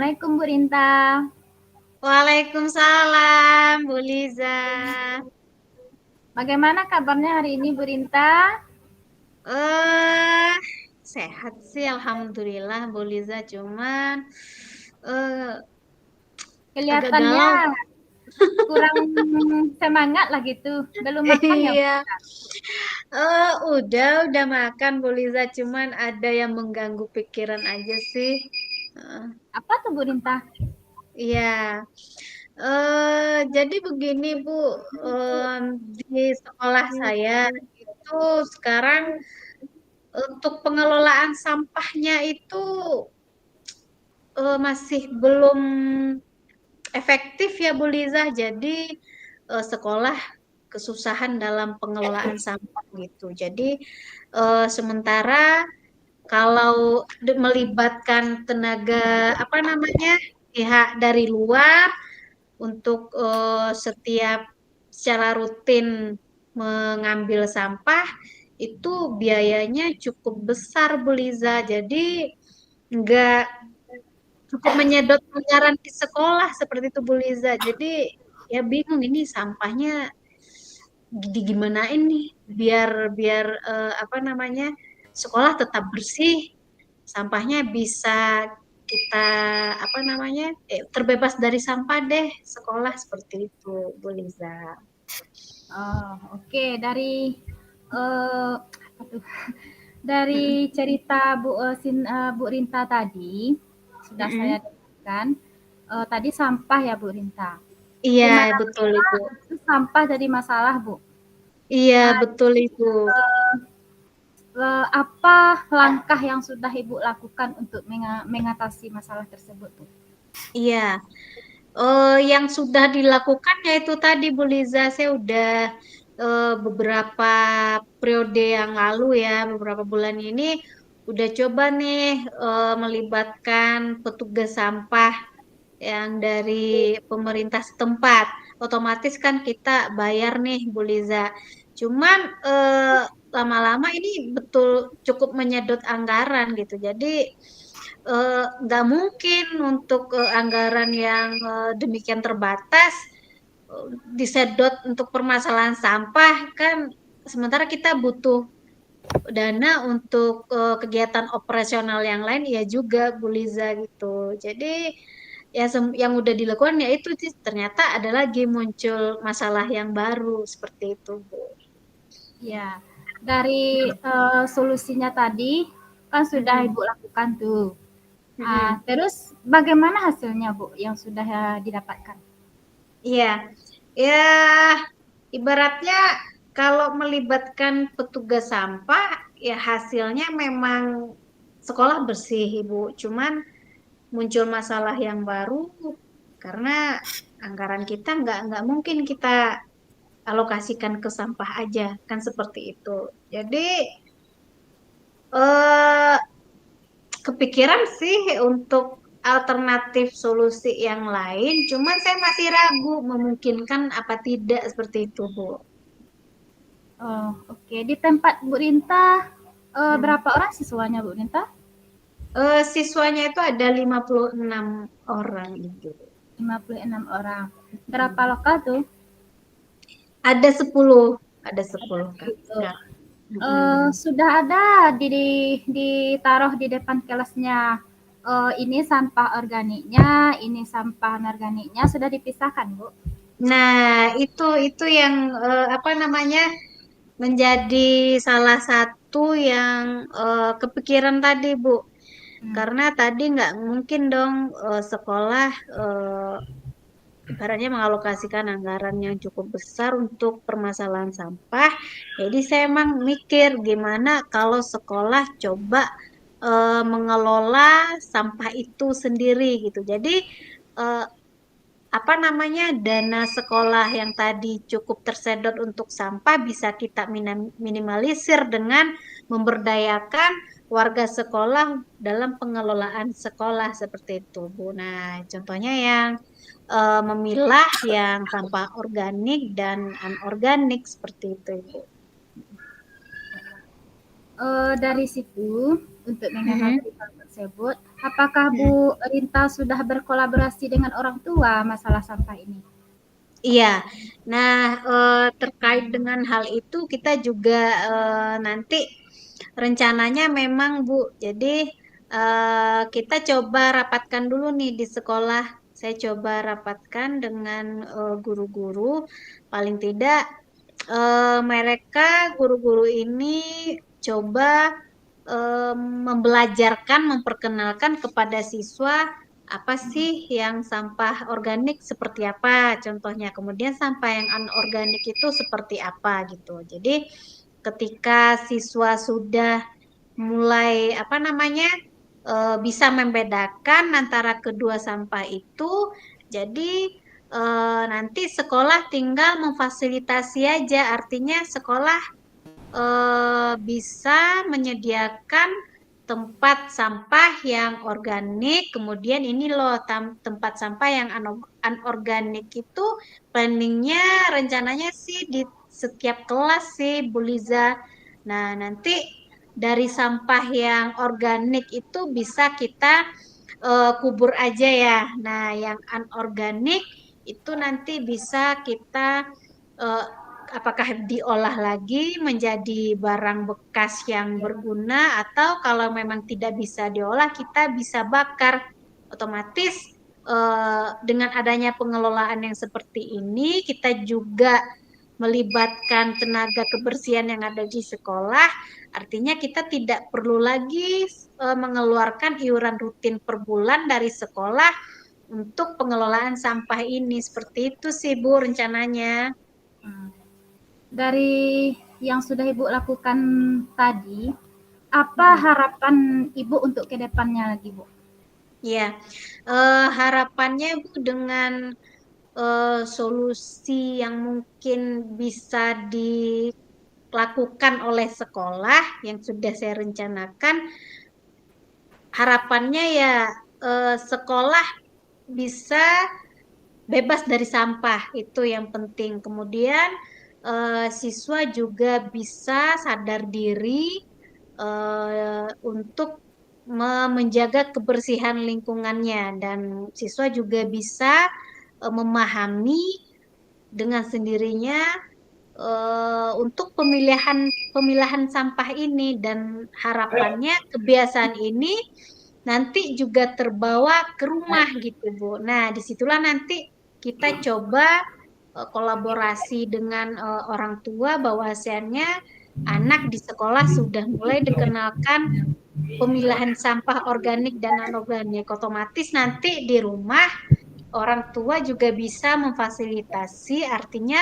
Assalamualaikum Bu Rinta. Waalaikumsalam, Bu Liza. Bagaimana kabarnya hari ini Bu Rinta? Eh, sehat sih, alhamdulillah, Bu Liza. Cuman eh agak Kelihatannya galau. kurang semangat lah gitu. Belum makan ya Bu Iya, Rinta? udah makan, Bu Liza. Cuman ada yang mengganggu pikiran aja sih. Eh, Apa tuh Bu Rinta? iya. Jadi begini, Bu. Em, di sekolah saya itu sekarang untuk pengelolaan sampahnya itu masih belum efektif ya Bu Liza. Jadi sekolah kesusahan dalam pengelolaan sampah gitu. Jadi sementara kalau melibatkan tenaga apa namanya pihak dari luar untuk setiap secara rutin mengambil sampah itu biayanya cukup besar Bu Liza. Jadi nggak cukup menyedot anggaran di sekolah seperti itu Bu Liza. Jadi ya bingung ini sampahnya digimanain nih biar biar apa namanya sekolah tetap bersih, sampahnya bisa kita apa namanya terbebas dari sampah deh sekolah seperti itu Bu Liza. Oh, oke. Apa tuh? Dari cerita Bu Rinta tadi sudah saya Mm-mm. dengarkan. Tadi sampah ya Bu Rinta. Iya Di mana betul itu. sampah jadi masalah Bu. Iya Nah, betul itu. apa langkah yang sudah Ibu lakukan untuk mengatasi masalah tersebut tuh? Iya. Yang sudah dilakukan yaitu tadi Bu Liza, saya udah beberapa periode yang lalu ya, beberapa bulan ini udah coba nih melibatkan petugas sampah yang dari pemerintah setempat. Otomatis kan kita bayar nih Bu Liza. Cuman lama-lama ini betul cukup menyedot anggaran gitu. Jadi nggak mungkin untuk anggaran yang demikian terbatas disedot untuk permasalahan sampah kan sementara kita butuh dana untuk kegiatan operasional yang lain ya juga Bu Liza gitu. Jadi ya yang udah dilakukan ya itu sih, ternyata ada lagi muncul masalah yang baru seperti itu Bu. Ya, dari solusinya tadi kan sudah Mm-mm. Ibu lakukan tuh. Mm-mm. Terus bagaimana hasilnya Bu yang sudah didapatkan? Iya, ya ibaratnya kalau melibatkan petugas sampah ya hasilnya memang sekolah bersih Ibu. Cuman muncul masalah yang baru karena anggaran kita nggak mungkin kita alokasikan ke sampah aja kan seperti itu. Jadi eh, kepikiran sih untuk alternatif solusi yang lain, cuman saya masih ragu memungkinkan apa tidak seperti itu, Bu. Oh, oke. Di tempat Bu Rinta Hmm. berapa orang siswanya Bu Rinta? Siswanya itu ada 56 orang itu. 56 orang. Berapa Hmm. lokal tuh? Ada 10, ada Ada 10 kan 10. sekarang. Hmm. Sudah ada ditaruh di depan kelasnya. Ini sampah organiknya, ini sampah anorganiknya sudah dipisahkan, Bu. Nah, itu yang apa namanya menjadi salah satu yang kepikiran tadi, Bu. Hmm. Karena tadi nggak mungkin dong sekolah ibaratnya mengalokasikan anggaran yang cukup besar untuk permasalahan sampah. Jadi saya emang mikir gimana kalau sekolah coba mengelola sampah itu sendiri gitu. Jadi eh, apa namanya dana sekolah yang tadi cukup tersedot untuk sampah bisa kita minimalisir dengan memberdayakan warga sekolah dalam pengelolaan sekolah seperti itu, Bu. Nah, contohnya yang memilah yang sampah organik dan anorganik seperti itu, Ibu. Dari situ untuk Mm-mm. mengatasi hal tersebut, apakah Mm-mm. Bu Rinta sudah berkolaborasi dengan orang tua masalah sampah ini? Iya, nah terkait dengan hal itu kita juga nanti rencananya memang Bu, jadi kita coba rapatkan dulu nih di sekolah. Saya coba rapatkan dengan guru-guru, paling tidak mereka guru-guru ini coba membelajarkan, memperkenalkan kepada siswa apa sih yang sampah organik seperti apa contohnya, kemudian sampah yang anorganik itu seperti apa gitu. Jadi ketika siswa sudah mulai apa namanya bisa membedakan antara kedua sampah itu, jadi nanti sekolah tinggal memfasilitasi aja, artinya sekolah bisa menyediakan tempat sampah yang organik, kemudian ini loh tempat sampah yang anorganik itu planningnya rencananya sih di setiap kelas sih Bu Liza. Nah nanti dari sampah yang organik itu bisa kita kubur aja ya. Nah yang anorganik itu nanti bisa kita eh, apakah diolah lagi menjadi barang bekas yang berguna, atau kalau memang tidak bisa diolah kita bisa bakar. Otomatis dengan adanya pengelolaan yang seperti ini kita juga melibatkan tenaga kebersihan yang ada di sekolah, artinya kita tidak perlu lagi mengeluarkan iuran rutin per bulan dari sekolah untuk pengelolaan sampah ini. Seperti itu sih Bu rencananya. Dari yang sudah Ibu lakukan tadi, apa Mm-mm. harapan Ibu untuk ke depannya lagi, Bu? Ya, harapannya Bu dengan solusi yang mungkin bisa dilakukan oleh sekolah yang sudah saya rencanakan, harapannya ya sekolah bisa bebas dari sampah, itu yang penting. Kemudian siswa juga bisa sadar diri untuk menjaga kebersihan lingkungannya, dan siswa juga bisa memahami dengan sendirinya untuk pemilihan pemilahan sampah ini, dan harapannya kebiasaan ini nanti juga terbawa ke rumah gitu Bu. Nah disitulah nanti kita coba kolaborasi dengan orang tua, bahwasannya anak di sekolah sudah mulai dikenalkan pemilahan sampah organik dan anorganik. Otomatis nanti di rumah orang tua juga bisa memfasilitasi, artinya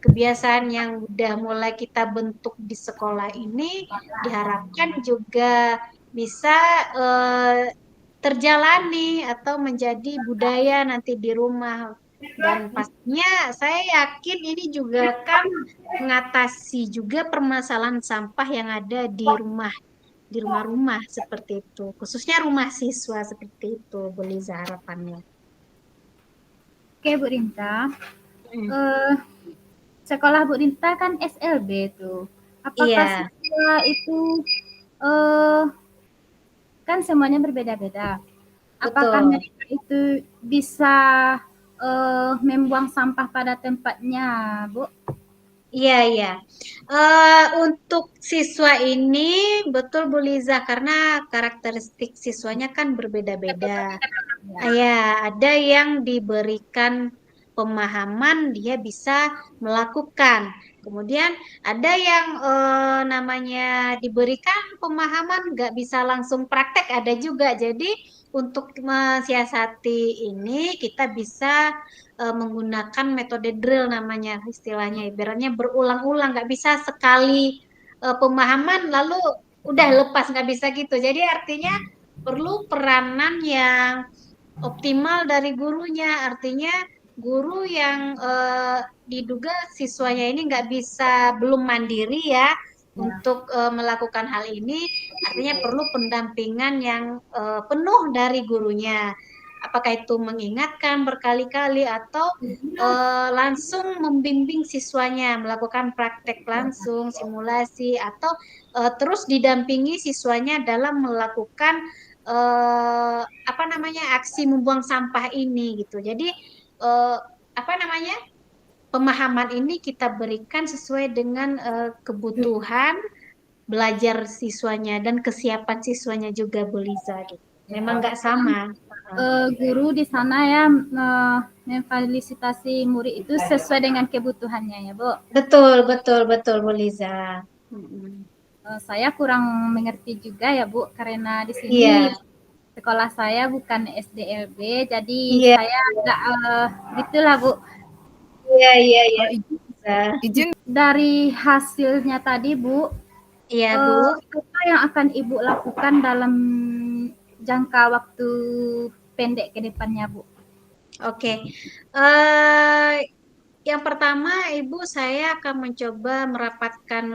kebiasaan yang udah mulai kita bentuk di sekolah ini diharapkan juga bisa eh, terjalani atau menjadi budaya nanti di rumah. Dan pastinya saya yakin ini juga kan mengatasi juga permasalahan sampah yang ada di rumah-rumah seperti itu, khususnya rumah siswa seperti itu, Bu Liza harapannya. Oke, Bu Rinta. Mm. Eh, Sekolah Bu Rinta kan SLB tuh. Apakah Iya, siswa itu eh, kan semuanya berbeda-beda. Apakah betul. mereka itu bisa membuang sampah pada tempatnya, Bu? Iya, iya. Untuk siswa ini betul Bu Liza, karena karakteristik siswanya kan berbeda-beda. Ya, ada yang diberikan pemahaman dia bisa melakukan. Kemudian ada yang namanya diberikan pemahaman nggak bisa langsung praktek, ada juga. Jadi untuk mensiasati ini kita bisa menggunakan metode drill namanya, istilahnya. Ibaratnya berulang-ulang, nggak bisa sekali pemahaman lalu udah lepas, nggak bisa gitu. Jadi artinya perlu peranan yang optimal dari gurunya, artinya guru yang diduga siswanya ini nggak bisa, belum mandiri ya untuk melakukan hal ini, artinya perlu pendampingan yang penuh dari gurunya. apakah itu mengingatkan berkali-kali atau langsung membimbing siswanya melakukan praktek langsung, simulasi atau terus didampingi siswanya dalam melakukan apa namanya aksi membuang sampah ini gitu. Jadi apa namanya pemahaman ini kita berikan sesuai dengan kebutuhan belajar siswanya dan kesiapan siswanya juga Bu Liza gitu. Memang nggak sama. Guru di sana ya memfasilitasi murid itu sesuai dengan kebutuhannya ya, Bu. Betul, betul, betul Bu Liza. Mm-mm. Saya kurang mengerti juga ya, Bu, karena di sini Iya, sekolah saya bukan SDLB, jadi iya, saya nggak gitulah, Bu. iya, iya, iya. izin, Liza. izin Dari hasilnya tadi, Bu, Iya Bu. apa yang akan Ibu lakukan dalam jangka waktu pendek ke depannya, Bu? Oke. Eh, yang pertama, Ibu, saya akan mencoba merapatkan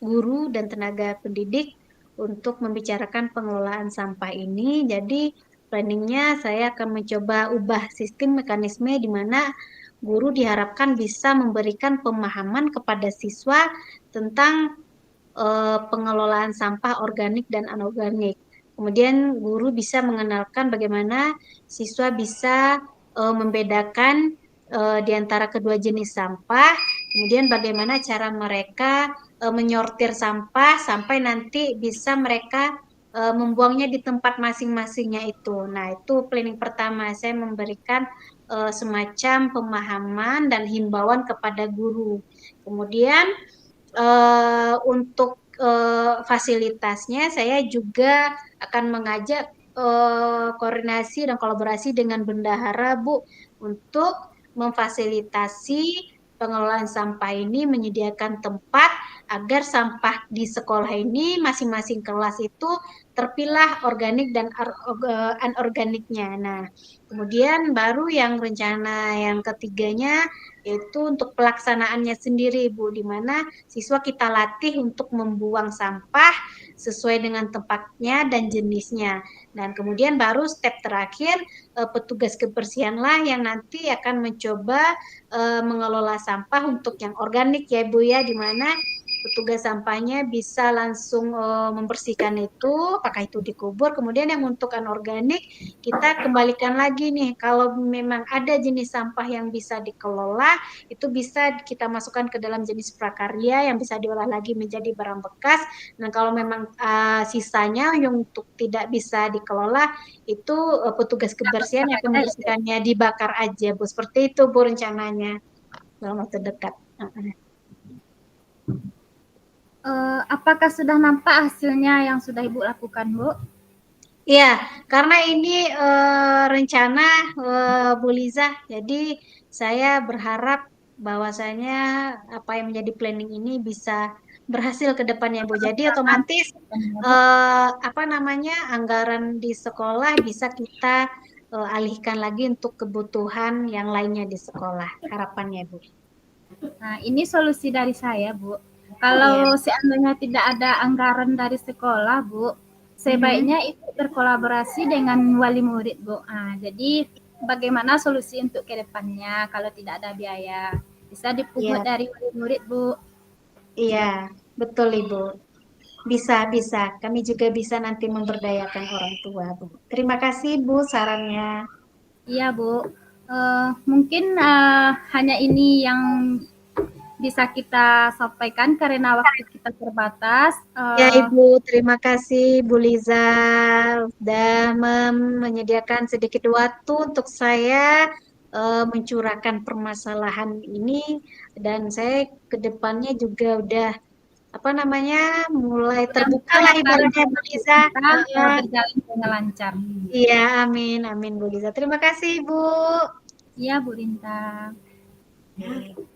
guru dan tenaga pendidik untuk membicarakan pengelolaan sampah ini. Jadi, planningnya saya akan mencoba ubah sistem mekanisme di mana guru diharapkan bisa memberikan pemahaman kepada siswa tentang pengelolaan sampah organik dan anorganik. Kemudian guru bisa mengenalkan bagaimana siswa bisa membedakan di antara kedua jenis sampah, kemudian bagaimana cara mereka menyortir sampah sampai nanti bisa mereka membuangnya di tempat masing-masingnya itu. Nah, itu planning pertama. Saya memberikan semacam pemahaman dan himbauan kepada guru. Kemudian untuk fasilitasnya saya juga akan mengajak koordinasi dan kolaborasi dengan bendahara Bu untuk memfasilitasi pengelolaan sampah ini menyediakan tempat agar sampah di sekolah ini masing-masing kelas itu terpilah organik dan anorganiknya. Nah, kemudian baru yang rencana yang ketiganya yaitu untuk pelaksanaannya sendiri Bu, di mana siswa kita latih untuk membuang sampah sesuai dengan tempatnya dan jenisnya. Dan kemudian baru step terakhir petugas kebersihanlah yang nanti akan mencoba mengelola sampah untuk yang organik ya Bu ya, di mana petugas sampahnya bisa langsung membersihkan itu, apakah itu dikubur. Kemudian yang untuk anorganik kita kembalikan lagi nih, kalau memang ada jenis sampah yang bisa dikelola, itu bisa kita masukkan ke dalam jenis prakarya yang bisa diolah lagi menjadi barang bekas. Nah, kalau memang sisanya yang untuk tidak bisa dikelola, itu petugas kebersihan yang akan membersihkannya dibakar aja, Bu. Seperti itu, Bu, rencananya dalam waktu dekat. Apakah sudah nampak hasilnya yang sudah Ibu lakukan, Bu? Iya, karena ini rencana Bu Liza, jadi saya berharap bahwasanya apa yang menjadi planning ini bisa berhasil ke depannya Bu. Jadi otomatis apa namanya anggaran di sekolah bisa kita alihkan lagi untuk kebutuhan yang lainnya di sekolah. Harapannya Bu. Nah, ini solusi dari saya, Bu. Iya. Kalau seandainya tidak ada anggaran dari sekolah, Bu, sebaiknya itu berkolaborasi dengan wali murid, Bu. Jadi bagaimana solusi untuk ke depannya kalau tidak ada biaya? Bisa dipungut Iya, dari wali murid, Bu. iya, betul Ibu. Bisa, bisa. Kami juga bisa nanti memberdayakan orang tua, Bu. Terima kasih, Bu, sarannya. Iya, Bu. Mungkin hanya ini yang bisa kita sampaikan karena waktu kita terbatas. Ya, Ibu, terima kasih Bu Liza sudah menyediakan sedikit waktu untuk saya mencurahkan permasalahan ini dan saya ke depannya juga udah apa namanya mulai terbuka lah ibaratnya Bu Liza. Kita berjalan dengan lancar. Iya, amin, amin Bu Liza. Terima kasih, Bu. Iya, Bu Rinta. Oke.